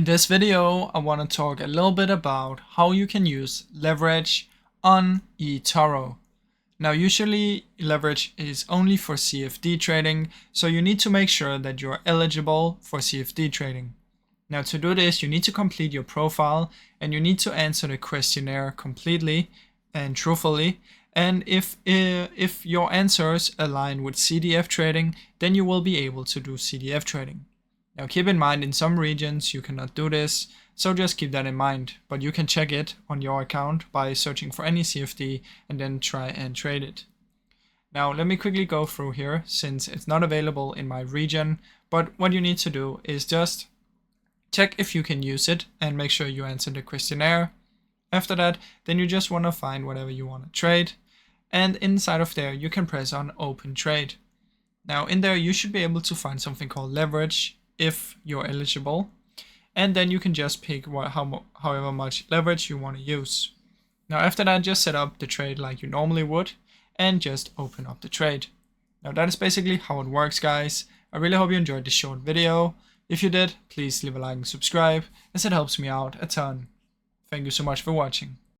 this video, I want to talk a little bit about how you can use leverage on eToro. Now, usually leverage is only for CFD trading, so you need to make sure that you're eligible for CFD trading. Now, to do this, you need to complete your profile and you need to answer the questionnaire completely and truthfully. And if your answers align with CDF trading, then you will be able to do CDF trading. Now keep in mind, in some regions you cannot do this, so just keep that in mind, but you can check it on your account by searching for any CFD and then try and trade it. Now let me quickly go through here since it's not available in my region, but what you need to do is just check if you can use it and make sure you answer the questionnaire. After that, then you just want to find whatever you want to trade, and inside of there you can press on open trade. Now in there you should be able to find something called leverage if you're eligible, and then you can just pick however much leverage you want to use. Now after that, just set up the trade like you normally would and just open up the trade. Now that is basically how it works, guys. I really hope you enjoyed this short video. If you did, please leave a like and subscribe, as it helps me out a ton. Thank you so much for watching.